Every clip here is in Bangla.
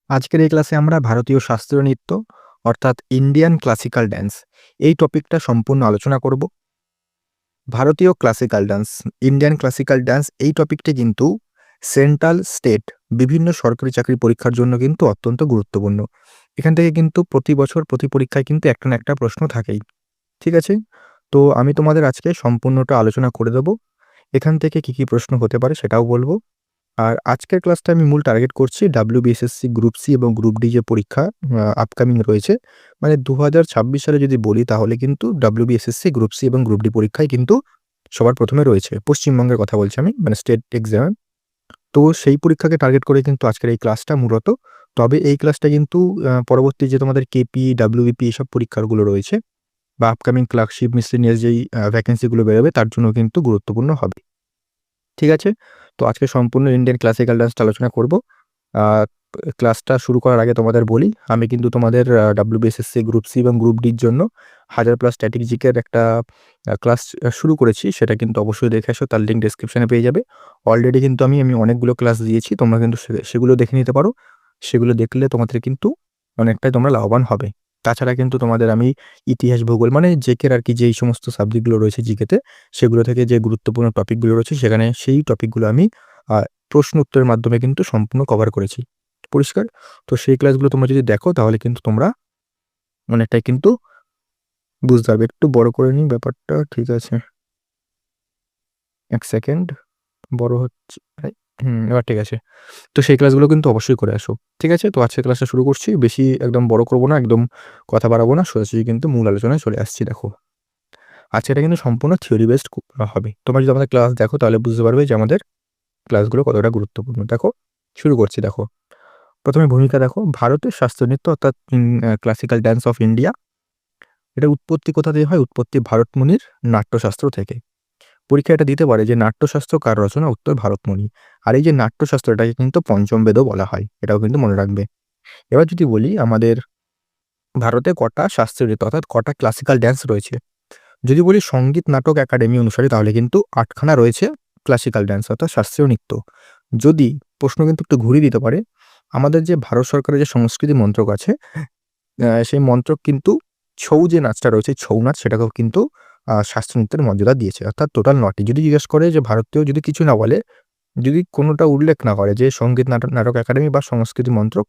আজকের এই ক্লাসে আমরা ভারতীয় শাস্ত্রীয় নৃত্য অর্থাৎ ইন্ডিয়ান ক্লাসিক্যাল ড্যান্স এই টপিকটা সম্পূর্ণ আলোচনা করব। ভারতীয় classical dance, Indian classical dance এই টপিকটি কিন্তু সেন্ট্রাল, স্টেট বিভিন্ন সরকারি চাকরি পরীক্ষার জন্য কিন্তু অত্যন্ত গুরুত্বপূর্ণ। এখান থেকে কিন্তু প্রতি বছর প্রতি পরীক্ষায় কিন্তু একটা না একটা প্রশ্ন থাকেই। ঠিক আছে? তো আমি তোমাদের আজকে সম্পূর্ণটা আলোচনা করে দেব। এখান থেকে কি প্রশ্ন হতে পারে সেটাও বলব। আর আজকের ক্লাসটা আমি মূল টার্গেট করছি WBSSC গ্রুপ সি এবং গ্রুপ ডি যে পরীক্ষা আপকামিং রয়েছে, মানে 2026 সালে যদি বলি তাহলে কিন্তু WBSSC গ্রুপ সি এবং গ্রুপ ডি পরীক্ষায় কিন্তু সবার প্রথমে রয়েছে। পশ্চিমবঙ্গের কথা বলছি আমি, মানে স্টেট এক্সাম। তো সেই পরীক্ষাকে টার্গেট করে কিন্তু আজকের এই ক্লাসটা মূলত। তবে এই ক্লাসটা কিন্তু পরবর্তী যে তোমাদের কেপি, WBP এসব পরীক্ষাগুলো রয়েছে বা আপকামিং ক্লার্কশিপ, মিসেলেনিয়াস যেই ভ্যাকেন্সিগুলো বেরোবে তার জন্য কিন্তু গুরুত্বপূর্ণ হবে। ঠিক আছে? তো আজকে সম্পূর্ণ ইন্ডিয়ান ক্লাসিক্যাল ডান্সটা আলোচনা করব। আ ক্লাসটা শুরু করার আগে তোমাদের বলি, আমি কিন্তু তোমাদের WBSSC গ্রুপ সি এবং গ্রুপ ডির জন্য 1000 প্লাস স্ট্যাটিক জিকের একটা ক্লাস শুরু করেছি। সেটা কিন্তু অবশ্যই দেখে এসো, তার লিঙ্ক ডেসক্রিপশনে পেয়ে যাবে। অলরেডি কিন্তু আমি অনেকগুলো ক্লাস দিয়েছি। তোমরা কিন্তু সেগুলো দেখে নিতে পারো। সেগুলো দেখলে তোমাদের কিন্তু অনেকটাই তোমরা লাভবান হবে। তাছাড়া কিন্তু তোমাদের আমি ইতিহাস, ভূগোল মানে জিকের আরকি যেই সমস্ত সাবজেক্টগুলো রয়েছে জিকেতে, সেগুলো থেকে যে গুরুত্বপূর্ণ টপিকগুলো রয়েছে সেখানে সেই টপিকগুলো আমি আ প্রশ্ন উত্তরের মাধ্যমে কিন্তু সম্পূর্ণ কভার করেছি। পরিষ্কার? তো সেই ক্লাসগুলো তোমরা যদি দেখো তাহলে কিন্তু তোমরা অনেকটাই কিন্তু বুঝতে পারবে। একটু বড় করে নিই ব্যাপারটা, ঠিক আছে। ১ সেকেন্ড, বড় হচ্ছে এবার ঠিক আছে। তো সেই ক্লাসগুলো কিন্তু অবশ্যই করে আসো। ঠিক আছে? তো আজকের ক্লাসটা শুরু করছি। বেশি একদম বড় করব না, একদম কথা বাড়াবো না। সোজাসুজি কিন্তু মূল আলোচনায় চলে আসছি দেখো। আজকে এটা কিন্তু সম্পূর্ণ থিওরি বেসড হবে। তোমরা যদি আমাদের ক্লাস দেখো তাহলে বুঝতে পারবে যে আমাদের ক্লাসগুলো কতটা গুরুত্বপূর্ণ। দেখো, শুরু করছি দেখো। ১ম এ ভূমিকা দেখো, ভারতের শাস্ত্রীয় নৃত্য অর্থাৎ ক্লাসিক্যাল ড্যান্স অফ ইন্ডিয়া। এটার উৎপত্তি কোথা থেকে হয়? উৎপত্তি ভারতমুনির নাট্যশাস্ত্র থেকে। পরীক্ষায় এটা দিতে পারে যে নাট্যশাস্ত্র কার রচনা? উত্তর ভারতমুনি। আর এই যে নাট্যশাস্ত্র এটাকে কিন্তু পঞ্চম বেদও বলা হয়। এটাও কিন্তু মনে রাখবে। এবার যদি বলি আমাদের ভারতে কটা শাস্ত্রীয় নৃত্য অর্থাৎ কটা ক্লাসিক্যাল ড্যান্স রয়েছে? যদি বলি সঙ্গীত নাটক একাডেমি অনুসারে তাহলে কিন্তু ৮ খানা রয়েছে ক্লাসিক্যাল ড্যান্স অর্থাৎ শাস্ত্রীয় নৃত্য। যদি প্রশ্ন কিন্তু একটু ঘুরিয়ে দিতে পারে, আমাদের যে ভারত সরকারের যে সংস্কৃতি মন্ত্রক আছে, সেই মন্ত্রক কিন্তু ছৌ যে নাচটা রয়েছে, ছৌ নাচ সেটাকেও কিন্তু শাস্ত্রীয় নৃত্যের মর্যাদা দিয়েছে। অর্থাৎ টোটাল ৯ টি। যদি জিজ্ঞেস করে যে ভারতীয় যদি কিছু না বলে, যদি কোনোটা উল্লেখ না করে যে সঙ্গীত নাটক একাডেমি বা সংস্কৃতি মন্ত্রক,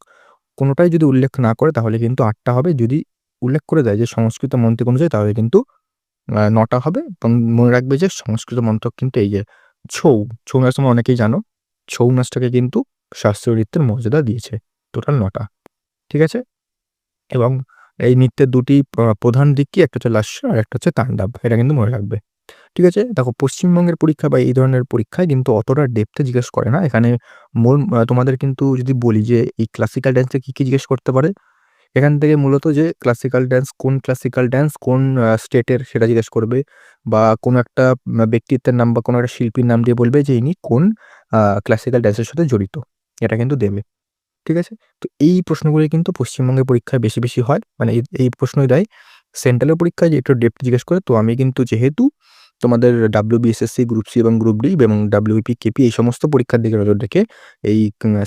কোনোটাই যদি উল্লেখ না করে তাহলে কিন্তু ৮ টা হবে। যদি উল্লেখ করে দেয় যে সংস্কৃত মন্ত্রক অনুযায়ী তাহলে কিন্তু ৯ টা হবে। এবং মনে রাখবে যে সংস্কৃত মন্ত্রক কিন্তু এই যে ছৌ, ছৌ নাচ তোমরা অনেকেই জানো। ছৌ নাচটাকে কিন্তু শাস্ত্রীয় নৃত্যের মর্যাদা দিয়েছে। টোটাল ৯ টা। ঠিক আছে? এবং এই নৃত্যের ২ টি প্রধান দিক কি? একটা হচ্ছে লাস্য আর একটা হচ্ছে তাণ্ডব। এটা কিন্তু মনে রাখবে। ঠিক আছে? দেখো, পশ্চিমবঙ্গের পরীক্ষা বা এই ধরনের পরীক্ষায় কিন্তু অতটা ডেপথে জিজ্ঞেস করে না। এখানে মূল তোমাদের কিন্তু যদি বলি যে এই ক্লাসিক্যাল ড্যান্সে কি জিজ্ঞেস করতে পারে? এখান থেকে মূলত যে ক্লাসিক্যাল ড্যান্স, কোন ক্লাসিক্যাল ড্যান্স কোন স্টেটের সেটা জিজ্ঞেস করবে, বা কোনো একটা ব্যক্তিত্বের নাম বা কোনো একটা শিল্পীর নাম দিয়ে বলবে যে ইনি কোন ক্লাসিক্যাল ড্যান্সের সাথে জড়িত। এটা কিন্তু দেবে। ঠিক আছে? তো এই প্রশ্নগুলি কিন্তু পশ্চিমবঙ্গের পরীক্ষায় বেশি হয়। মানে এই প্রশ্নই দেয়। সেন্ট্রালের পরীক্ষায় যে একটু ডেপথ জিজ্ঞেস করে। তো আমি কিন্তু যেহেতু তোমাদের WBSSC গ্রুপ সি এবং গ্রুপ ডি এবং WBP, কেপি এই সমস্ত পরীক্ষার দিকে নজর রেখে এই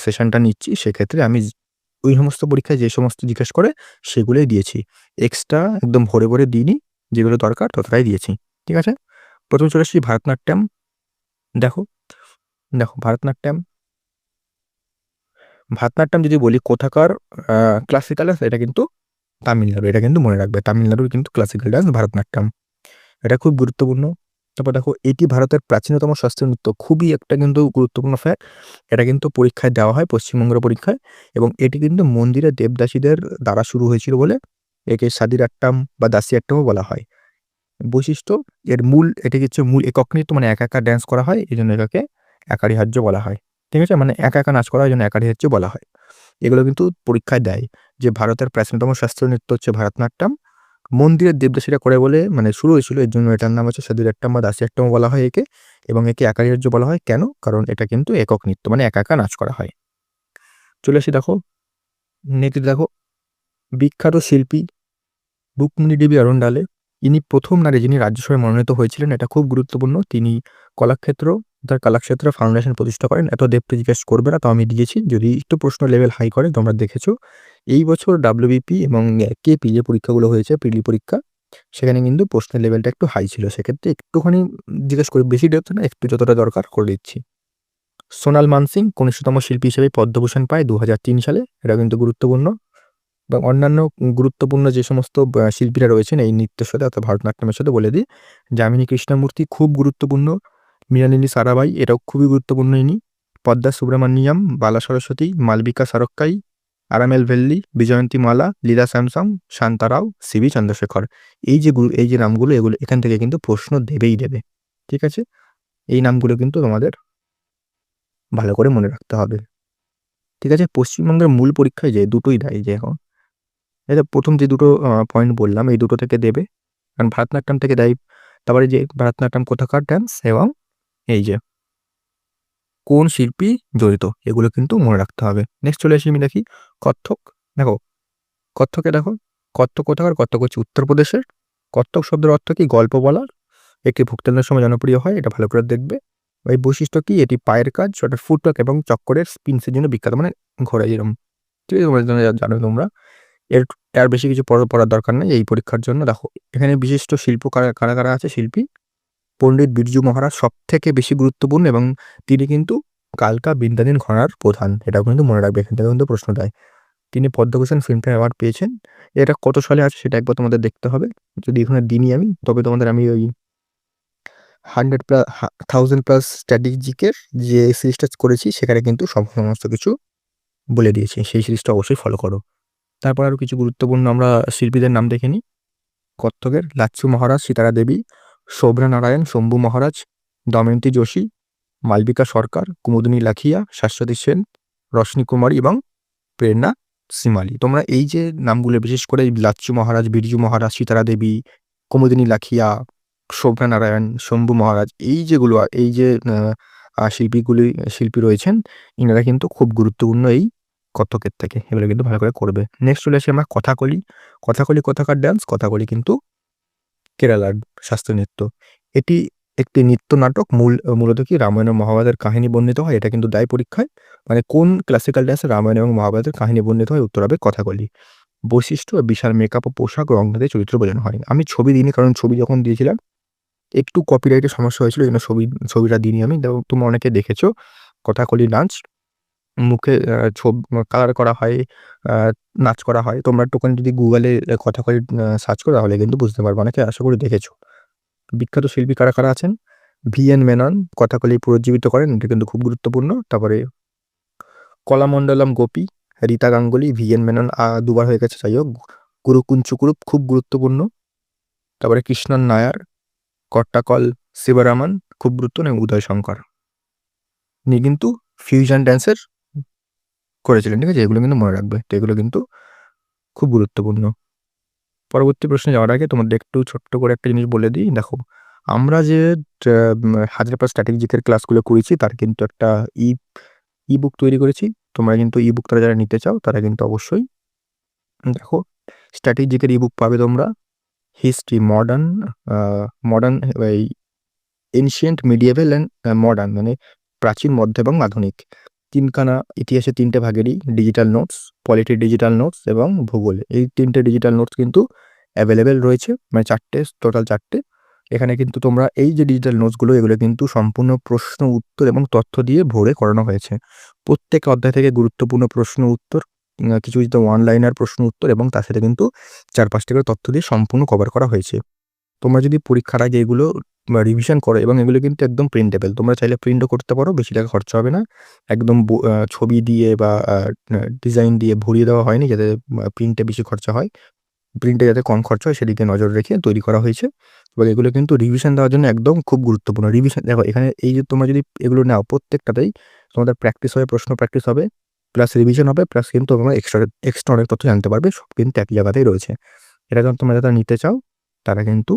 সেশনটা নিচ্ছি। সেক্ষেত্রে আমি ওই সমস্ত পরীক্ষায় যে সমস্ত জিজ্ঞেস করে সেগুলোই দিয়েছি। এক্সট্রা একদম ভরে দিইনি। যেগুলো দরকার ততটাই দিয়েছি। ঠিক আছে? ১ম এ চলে আসছি ভারতনাট্যম। দেখো, ভারতনাট্যম। ভারতনাট্যম যদি বলি কোথাকার আ ক্লাসিক্যাল ডান্স? এটা কিন্তু তামিলনাড়ু। এটা কিন্তু মনে রাখবে। তামিলনাড়ুর কিন্তু ক্লাসিক্যাল ডান্স ভারতনাট্যম। এটা খুব গুরুত্বপূর্ণ। তারপর দেখো, এটি ভারতের প্রাচীনতম শাস্ত্রীয় নৃত্য। খুবই একটা কিন্তু গুরুত্বপূর্ণ ফ্যাক্ট। এটা কিন্তু পরীক্ষায় দেওয়া হয় পশ্চিমবঙ্গের পরীক্ষায়, এবং এটি কিন্তু মন্দিরের দেবদাসীদের দ্বারা শুরু হয়েছিল বলে একে সাদিরাট্টাম বা দাসিয়াট্টামও বলা হয়। বৈশিষ্ট্য, এটি হচ্ছে মূল একক নৃত্য, মানে একা, একা ড্যান্স করা হয়। এজন্য এটাকে একারিহার্য বলা হয়। ঠিক আছে? মানে একা, একা নাচ করা হয় এজন্য একারিহার্য বলা হয়। এগুলো কিন্তু পরীক্ষায় দেয় যে ভারতের প্রাচীনতম শাস্ত্রীয় নৃত্য হচ্ছে ভারতনাট্যম। মন্দিরের দেবদাসীরা করে বলে মানে শুরু হয়েছিল, এর জন্য এটার নাম হচ্ছে সাদিরাট্টাম বা দাসিয়াট্টামও বলা হয় একে, এবং একে একারিহার্য বলা হয়। কেন? কারণ এটা কিন্তু একক নৃত্য, মানে একা, একা নাচ করা হয়। চলে আসি দেখো, নেক্সট দেখো, বিখ্যাত শিল্পী রুক্মিণী দেবী অরণ্ডালে। ইনি ১ম নারী যিনি রাজ্যসভায় মনোনীত হয়েছিলেন। এটা খুব গুরুত্বপূর্ণ। তিনি কলাক্ষেত্র তার কলাক্ষেত্র ফাউন্ডেশন প্রতিষ্ঠা করেন। এত ডেপথে জিজ্ঞেস করবে না, তো আমি দিয়েছি। যদি একটু প্রশ্ন লেভেল হাই করে তোমরা দেখেছো। এই বছর ডাব্লিউবিপি এবং কেপি যে পরীক্ষাগুলো হয়েছে প্রিলি পরীক্ষা, সেখানে কিন্তু প্রশ্নের লেভেলটা একটু হাই ছিল। সেক্ষেত্রে একটুখানি জিজ্ঞেস করি, বেশি ডেপথ না, একটু যতটা দরকার করে দিচ্ছি। সোনাল মানসিং কনিষ্ঠতম শিল্পী হিসেবে পদ্মভূষণ পায় 2003 সালে। এটা কিন্তু গুরুত্বপূর্ণ। এবং অন্যান্য গুরুত্বপূর্ণ যে সমস্ত শিল্পীরা রয়েছেন এই নৃত্যের সাথে অর্থাৎ ভারতনাট্যমের সাথে বলে দিই। যামিনী কৃষ্ণমূর্তি খুব গুরুত্বপূর্ণ। মৃণালিনী সারাভাই এটাও খুবই গুরুত্বপূর্ণ ইনি। পদ্মা সুব্রমণিয়াম, বালা সরস্বতী, মালবিকা সারক্কাই, আরামেল ভেল্লি, বিজয়ন্তী মালা, লীলা স্যামসং, শান্তারাও, সিবি চন্দ্রশেখর। এই যে নামগুলো এগুলো এখান থেকে কিন্তু প্রশ্ন দেবেই দেবে। ঠিক আছে? এই নামগুলো কিন্তু তোমাদের ভালো করে মনে রাখতে হবে। ঠিক আছে? পশ্চিমবঙ্গের মূল পরীক্ষায় যে দুটোই দেয় যে এখন। এটা প্রথম যে দুটো পয়েন্ট বললাম এই দুটো থেকে দেবে। কারণ ভারতনাট্যম থেকে দেয়। তারপরে যে ভারতনাট্যম কোথাকার ডান্স এবং এই যে কোন শিল্পী জড়িত এগুলো কিন্তু মনে রাখতে হবে। নেক্সট চলে আসি আমি দেখি কত্থক। দেখো কত্থকে দেখো, কত্থক কোথাকার? কত্থক হচ্ছে উত্তরপ্রদেশের। কত্থক শব্দের অর্থ কি? গল্প বলার। একটি ভোক্তাদের সময় জনপ্রিয় হয়, এটা ভালো করে দেখবে। এই বৈশিষ্ট্য কি? এটি পায়ের কাজ, ওটা ফুটওয়ার্ক এবং চক্করের স্পিনসের জন্য বিখ্যাত, মানে ঘোড়া যেরকম। ঠিক আছে? তোমরা জানো তোমরা। এর এর বেশি কিছু পড়ার দরকার নেই এই পরীক্ষার জন্য। দেখো এখানে বিশিষ্ট শিল্প কারা আছে শিল্পী? পণ্ডিত বিরজু মহারাজ সবথেকে বেশি গুরুত্বপূর্ণ এবং তিনি কিন্তু কালকা বিদ্যাধীন ঘরানার প্রধান। এটাও কিন্তু মনে রাখবে, এখান থেকে কিন্তু প্রশ্ন দেয়। তিনি পদ্মভূষণ ফিল্মফেয়ার অ্যাওয়ার্ড পেয়েছেন। এটা কত সালে আছে সেটা একবার তোমাদের দেখতে হবে। যদি এখানে দিইনি আমি, তবে তোমাদের আমি ওই 1000+ স্ট্র্যাটেজিকের যে সিরিজটা করেছি সেখানে কিন্তু সমস্ত কিছু বলে দিয়েছি। সেই সিরিজটা অবশ্যই ফলো করো। তারপর আরও কিছু গুরুত্বপূর্ণ আমরা শিল্পীদের নাম দেখে নিই। কত্থকের লাচ্ছু মহারাজ, সিতারা দেবী, শোভনা নারায়ণ, শম্ভু মহারাজ, দময়ন্তী যোশী, মালবিকা সরকার, কুমুদিনী লাখিয়া, শাশ্বতী সেন, রশ্মি কুমারী এবং প্রেরণা সিমালি। তোমরা এই যে নামগুলো বিশেষ করে লাচ্ছু মহারাজ, বিরজু মহারাজ, সিতারা দেবী, কুমুদিনী লাখিয়া, শোভনা নারায়ণ, শম্ভু মহারাজ, এই যেগুলো এই যে শিল্পী রয়েছেন, ইনারা কিন্তু খুব গুরুত্বপূর্ণ এই কত্থকের থেকে। এগুলো কিন্তু ভালো করে করবে। নেক্সট চলে আসি আমরা কথাকলি। কথাকলি কোথাকার ডান্স? কথাকলি কিন্তু কেরালার শাস্ত্রীয় নৃত্য। এটি একটি নৃত্য নাটক। মূলত কি রামায়ণ ও মহাভারতের কাহিনী বর্ণিত হয়। এটা কিন্তু দেয় পরীক্ষায়। মানে কোন ক্লাসিক্যাল ডান্সে রামায়ণ এবং মহাভারতের কাহিনী বর্ণিত হয়? উত্তর হবে কথাকলি। বৈশিষ্ট্য বিশাল মেকআপ ও পোশাক ও রংধনুতে চরিত্র বোঝানো হয়। আমি ছবি দিইনি, কারণ ছবি যখন দিয়েছিলাম একটু কপিরাইটের সমস্যা হয়েছিল, এই জন্য ছবিটা দিইনি আমি। তোমরা অনেকে দেখেছো কথাকলি ডান্স। মুখে কালার করা হয়, আ নাচ করা হয়। তোমরা একটুখানি যদি গুগলে কথাকলি সার্চ করো তাহলে কিন্তু বুঝতে পারবে। অনেকে আশা করি দেখেছো। বিখ্যাত শিল্পী কারা আছেন? ভিএন মেনন কথাকলি পুনর্জীবিত করেন। এটা কিন্তু খুব গুরুত্বপূর্ণ। তারপরে কলামণ্ডলম গোপী, রীতা গাঙ্গুলি, ভিএন মেনন দুবার হয়ে গেছে, যাই হোক। গুরু কুঞ্চুকুরুপ খুব গুরুত্বপূর্ণ। তারপরে কৃষ্ণন নায়ার, কট্টাকল শিবরামন খুব গুরুত্বপূর্ণ এবং উদয় শঙ্কর। ইনি কিন্তু ফিউশন ড্যান্সের করেছিলেন। ঠিক আছে? এগুলো কিন্তু মনে রাখবে। তো এগুলো কিন্তু খুব গুরুত্বপূর্ণ। পরবর্তী প্রশ্নে যাওয়ার আগে তোমাদের একটু ছোট্ট করে একটা জিনিস বলে দিই। দেখো আমরা যে 1000+ স্ট্র্যাটেজিকের ক্লাসগুলো করেছি তার কিন্তু একটা ই-বুক তৈরি করেছি। তোমরা কিন্তু ই-বুক যারা নিতে চাও তারা কিন্তু অবশ্যই দেখো স্ট্র্যাটেজিকের ই-বুক পাবে তোমরা। হিস্ট্রি, মডার্ন এই এনশিয়েন্ট, মিডিয়েভাল অ্যান্ড মডার্ন, মানে প্রাচীন, মধ্য এবং আধুনিক। তিনখানা ইতিহাসের 3টে ভাগেরই digital notes, polity digital notes এবং ভূগোল। এই 3টে ডিজিটাল নোটস কিন্তু অ্যাভেলেবেল রয়েছে, মানে 4টে, টোটাল 4টে। এখানে কিন্তু তোমরা এই যে ডিজিটাল নোটসগুলো এগুলো কিন্তু সম্পূর্ণ প্রশ্ন উত্তর এবং তথ্য দিয়ে ভরে করানো হয়েছে। প্রত্যেক অধ্যায় থেকে গুরুত্বপূর্ণ প্রশ্ন উত্তর, কিছু ওয়ান লাইনার প্রশ্ন উত্তর এবং তার সাথে কিন্তু 4-5টা করে তথ্য দিয়ে সম্পূর্ণ কভার করা হয়েছে। তোমরা যদি পরীক্ষার আগে এগুলো রিভিশন করো, এবং এগুলো কিন্তু একদম প্রিন্টেবল, তোমরা চাইলে প্রিন্টও করতে পারো, বেশি টাকা খরচা হবে না। একদম ছবি দিয়ে বা ডিজাইন দিয়ে ভরিয়ে দেওয়া হয়নি যাতে প্রিন্টে বেশি খরচা হয়। প্রিন্টে যাতে কম খরচা হয় সেদিকে নজর রেখে তৈরি করা হয়েছে। এবং এগুলো কিন্তু রিভিশন দেওয়ার জন্য একদম খুব গুরুত্বপূর্ণ। রিভিশন দেখো এখানে এই যে তোমরা যদি এগুলো নাও প্রত্যেকটাতেই তোমাদের প্র্যাকটিস হবে, প্রশ্ন প্র্যাকটিস হবে, প্লাস রিভিশন হবে, প্লাস কিন্তু তোমরা এক্সট্রা অনেক তথ্য জানতে পারবে। সব কিন্তু একই জায়গাতেই রয়েছে। এটা যখন তোমরা যারা নিতে চাও তারা কিন্তু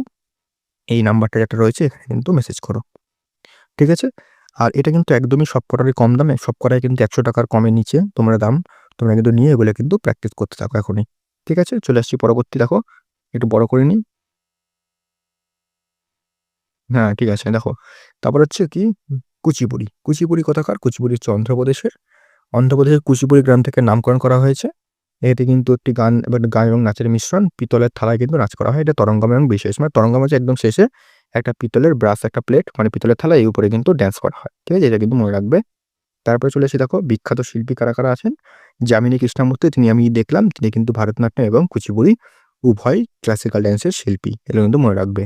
এই নাম্বারটা যেটা রয়েছে এখানে কিন্তু মেসেজ করো। ঠিক আছে? আর এটা কিন্তু একদমই সবকটারই কম দামে, সবকটাই কিন্তু 100 টাকার কমের নিচে তোমরা দাম। তোমরা কিন্তু নিয়ে এগুলো কিন্তু প্র্যাকটিস করতে থাকো এখনই। ঠিক আছে? চলে আসছি পরবর্তী। দেখো একটু বড় করে নিই। হ্যাঁ, ঠিক আছে। দেখো তারপর হচ্ছে কি কুচিপুড়ি। কুচিপুড়ি কোথাকার? কুচিপুড়ি হচ্ছে অন্ধ্রপ্রদেশের। অন্ধ্রপ্রদেশের কুচিপুড়ি গ্রাম থেকে নামকরণ করা হয়েছে। এতে কিন্তু একটি গান এবং নাচের মিশ্রণ। পিতলের থালায় কিন্তু নাচ করা হয়। এটা তরঙ্গম এবং বিশেষ। মানে তরঙ্গম হচ্ছে একদম শেষে একটা পিতলের ব্রাস, একটা প্লেট মানে পিতলের থালা, এর উপরে কিন্তু ড্যান্স করা হয়। ঠিক আছে? এটা কিন্তু মনে রাখবে। তারপরে চলে এসে দেখো বিখ্যাত শিল্পী কারা আছে। যামিনী কৃষ্ণমূর্তি, আমি দেখলাম তিনি কিন্তু ভারতনাট্যম এবং কুচিপুড়ি উভয় ক্লাসিক্যাল ড্যান্সের শিল্পী। এগুলো কিন্তু মনে রাখবে।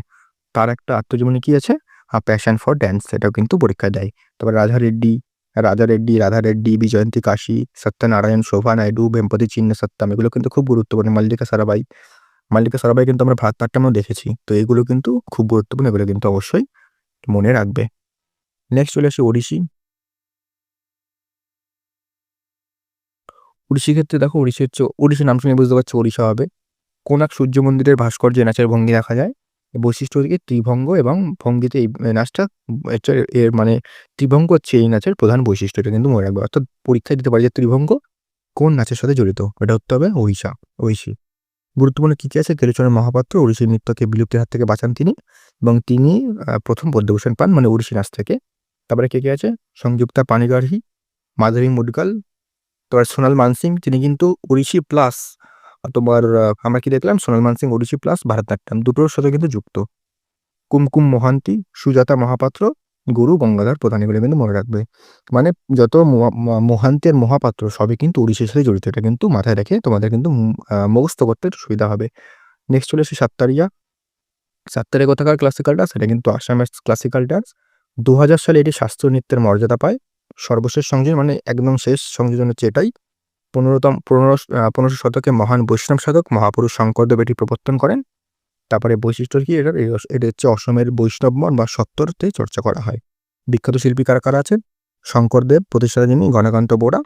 তার একটা আত্মজীবনী কি আছে? প্যাশন ফর ড্যান্স, এটাও কিন্তু পরীক্ষায় দেয়। তারপর রাধা রেড্ডি, বিজয়ন্তী কাশী, সত্যনারায়ণ, শোভা নাইডু, ভেম্পতি চিন্ন সত্যাম, এগুলো কিন্তু খুব গুরুত্বপূর্ণ। মাল্লিকা সারাবাই কিন্তু আমরা ভারতনাট্যমেও দেখেছি। তো এগুলো কিন্তু খুব গুরুত্বপূর্ণ, এগুলো কিন্তু অবশ্যই মনে রাখবে। নেক্সট চলে আসি ওড়িশি। ওড়িশি ক্ষেত্রে দেখো, ওড়িশি নাম শুনে বুঝতে পারছো ওড়িশা হবে। কোনার্ক সূর্য মন্দিরের ভাস্কর্যে নাচের ভঙ্গি দেখা যায়। বৈশিষ্ট্য হচ্ছে ত্রিভঙ্গ এবং ভঙ্গিতে এই নাচটা এর মানে ত্রিভঙ্গ হচ্ছে এই নাচের প্রধান বৈশিষ্ট্য। এটা কিন্তু মনে রাখবে। অর্থাৎ পরীক্ষায় দিতে পারে যে ত্রিভঙ্গ কোন নাচের সাথে জড়িত, এটা উত্তর হবে ওড়িশি। গুরুত্বপূর্ণ কি আছে? কেলুচরণ মহাপাত্র ওড়িশি নৃত্যকে বিলুপ্তির হাত থেকে বাঁচান তিনি, এবং তিনি প্রথম পদ্মভূষণ পান মানে ওড়িশি নাচ থেকে। তারপরে কে আছে? সংযুক্তা পানিগ্রাহী, মাধবী মুদগাল, তোমার সোনাল মানসিং, তিনি কিন্তু ওড়িশি প্লাস তোমার আমরা কি দেখলাম? সোনাল মানসিং ওড়িশি প্লাস ভারতনাট্যম দুটোর সাথে কিন্তু যুক্ত। কুমকুম মোহান্তি, সুজাতা মহাপাত্র, গুরু গঙ্গাধর প্রধান, এগুলো কিন্তু মনে রাখবে। মানে যত মোহান্তি আর মহাপাত্র সবই কিন্তু ওড়িশির সাথে জড়িত। এটা কিন্তু মাথায় রেখে তোমাদের কিন্তু মুখস্থ করতে একটু সুবিধা হবে। নেক্সট চলে এসে সাত্তারিয়া। সাত্তারিয়া কোথাকার ক্লাসিক্যাল ডান্স? এটা কিন্তু আসামের ক্লাসিক্যাল ডান্স। 2000 সালে এটি শাস্ত্রীয় নৃত্যের মর্যাদা পায়। সর্বশেষ সংযোজন মানে একদম শেষ সংযোজন হচ্ছে এটাই। 1500 শতকে মহান বৈষ্ণব সাধক মহাপুরুষ শঙ্করদেব এটি প্রবর্তন করেন। তারপরে বৈশিষ্ট্য কি এটা? এটা হচ্ছে অসমের বৈষ্ণব মঠ বা সত্তরতে চর্চা করা হয়। বিখ্যাত শিল্পী কারা আছেন? শঙ্করদেব প্রতিষ্ঠাতা যিনি গণকান্ত বরা,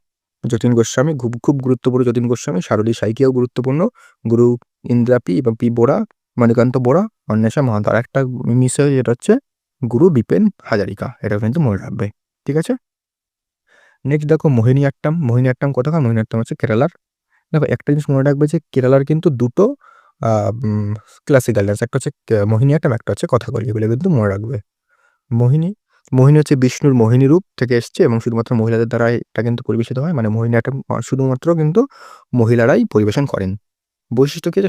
যতীন গোস্বামী খুব গুরুত্বপূর্ণ, যতীন গোস্বামী, শারদী সাইকিয়াও গুরুত্বপূর্ণ, গুরু ইন্দ্রাপি এবং পি বোরা, মণিকান্ত বোরা, অন্বেষা মহান্ত। আর একটা মিস হয়ে যেটা হচ্ছে গুরু বিপেন হাজারিকা, এটা কিন্তু মনে রাখবে। ঠিক আছে? নেক্সট দেখো মোহিনীআট্টম কোথাকার? মোহিনীআট্টম হচ্ছে কেরালার। দেখো একটা জিনিস মনে রাখবে যে কেরালার কিন্তু দুটো ক্লাসিক্যাল ডান্স, একটা হচ্ছে মোহিনীআট্টম, একটা হচ্ছে কথাকলি, এগুলো কিন্তু মনে রাখবে। মোহিনী হচ্ছে বিষ্ণুর মোহিনী রূপ থেকে এসছে এবং শুধুমাত্র মহিলাদের দ্বারা এটা কিন্তু পরিবেশিত হয়। মানে মোহিনীআট্টম শুধুমাত্র কিন্তু মহিলারাই পরিবেশন করেন। বৈশিষ্ট্য কি?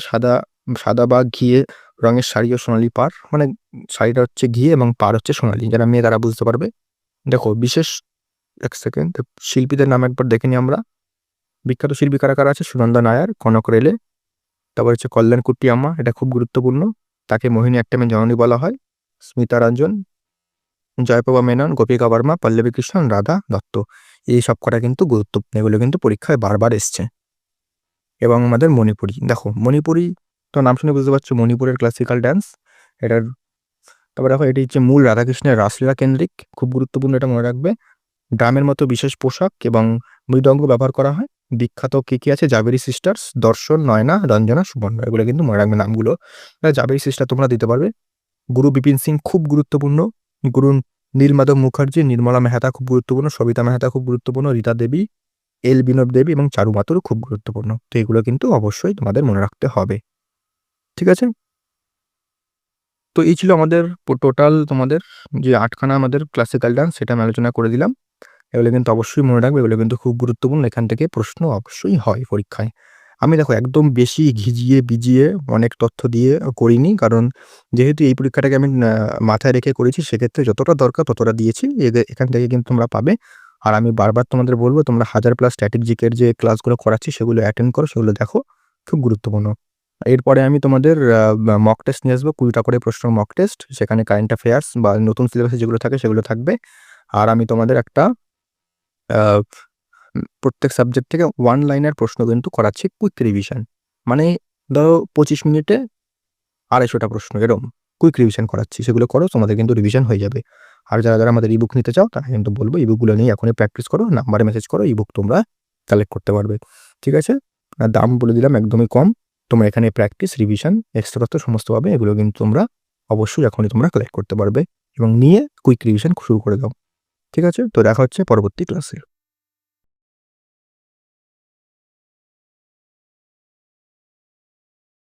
সাদা বা ঘিয়ে রঙের শাড়ি ও সোনালী পাড়, মানে শাড়িটা হচ্ছে ঘিয়ে এবং পাড় হচ্ছে সোনালী। যারা মেয়ে তারা বুঝতে পারবে। দেখো বিশেষ এক সেকেন্ড, শিল্পীদের নাম একবার দেখে নিই আমরা। বিখ্যাত শিল্পী কারা আছে? সুনন্দা নায়ার, কনক রেলে, তারপর হচ্ছে কল্যাণকুট্টি আম্মা, এটা খুব গুরুত্বপূর্ণ, তাকে মোহিনীআট্টমের জননী বলা হয়। স্মিতা রঞ্জন, জয়প্রভা মেনন, গোপিকা বর্মা, পল্লবী কৃষ্ণন, রাধা দত্ত, এই সব কটা কিন্তু গুরুত্বপূর্ণ, এগুলো কিন্তু পরীক্ষায় বারবার এসছে। এবং আমাদের মণিপুরি, দেখো মণিপুরি তো নাম শুনে বুঝতে পারছো মণিপুরের ক্লাসিক্যাল ডান্স। এটার তারপর দেখো এটি হচ্ছে মূল রাধাকৃষ্ণের রাসলীলা কেন্দ্রিক, খুব গুরুত্বপূর্ণ, এটা মনে রাখবে। ড্রামের মতো বিশেষ পোশাক এবং মৃদঙ্গ ব্যবহার করা হয়। বিখ্যাত কি আছে? জাবেরি সিস্টার্স, দর্শন, নয়না, রঞ্জনা, সুবর্ণ, এগুলো কিন্তু মনে রাখবে নামগুলো। জাবেরি সিস্টার তোমরা দিতে পারবে। গুরু বিপিন সিং খুব গুরুত্বপূর্ণ। গুরু নীলমাধব মুখার্জি, নির্মলা মেহতা খুব গুরুত্বপূর্ণ, সবিতা মেহতা খুব গুরুত্বপূর্ণ, রীতা দেবী, এল বিনোদ দেবী এবং চারু মাতুর খুব গুরুত্বপূর্ণ। তো এগুলো কিন্তু অবশ্যই তোমাদের মনে রাখতে হবে। ঠিক আছে? তো এই ছিল আমাদের টোটাল তোমাদের যে 8খানা আমাদের ক্লাসিক্যাল ডান্স, সেটা আমি আলোচনা করে দিলাম। এগুলো কিন্তু অবশ্যই মনে রাখবে, এগুলো কিন্তু খুব গুরুত্বপূর্ণ। এখান থেকে প্রশ্ন অবশ্যই হয় পরীক্ষায়। আমি দেখো একদম বেশি ঘিজিয়ে বিজিয়ে অনেক তথ্য দিয়ে করিনি, কারণ যেহেতু এই পরীক্ষাটাকে আমি মাথায় রেখে করেছি, সেক্ষেত্রে যতটা দরকার ততটা দিয়েছি। এখান থেকে কিন্তু তোমরা পাবে। আর আমি বারবার তোমাদের বলবো, তোমরা 1000+ স্ট্র্যাটেজিকের যে ক্লাসগুলো করাচ্ছি সেগুলো অ্যাটেন্ড করো, সেগুলো দেখো, খুব গুরুত্বপূর্ণ। এরপরে আমি তোমাদের মক টেস্ট নিয়ে আসবো, 20টা করে প্রশ্ন মক টেস্ট, সেখানে কারেন্ট অ্যাফেয়ার্স বা নতুন সিলেবাসে যেগুলো থাকে সেগুলো থাকবে। আর আমি তোমাদের একটা প্রত্যেক সাবজেক্ট থেকে 1 লাইনের প্রশ্ন কিন্তু করাচ্ছি, কুইক রিভিশন। মানে ধরো 25 মিনিটে 250টা প্রশ্ন, এরকম কুইক রিভিশন করাচ্ছি, সেগুলো করো, তোমাদের কিন্তু রিভিশন হয়ে যাবে। আর যারা আমাদের ইবুক নিতে চাও তারা কিন্তু বলবো ইবুকগুলো নিয়ে এখনই প্র্যাকটিস করো, নাম্বারে মেসেজ করো, ইবুক তোমরা কালেক্ট করতে পারবে। ঠিক আছে? আর দাম বলে দিলাম একদমই কম। তোমরা এখানে প্র্যাকটিস, রিভিশন, এক্সট্রা তথ্য সমস্ত পাবে। এগুলো কিন্তু তোমরা অবশ্যই এখনই তোমরা কালেক্ট করতে পারবে এবং নিয়ে কুইক রিভিশন শুরু করে দাও। ঠিক আছে? তো দেখা হচ্ছে পরবর্তী ক্লাসে।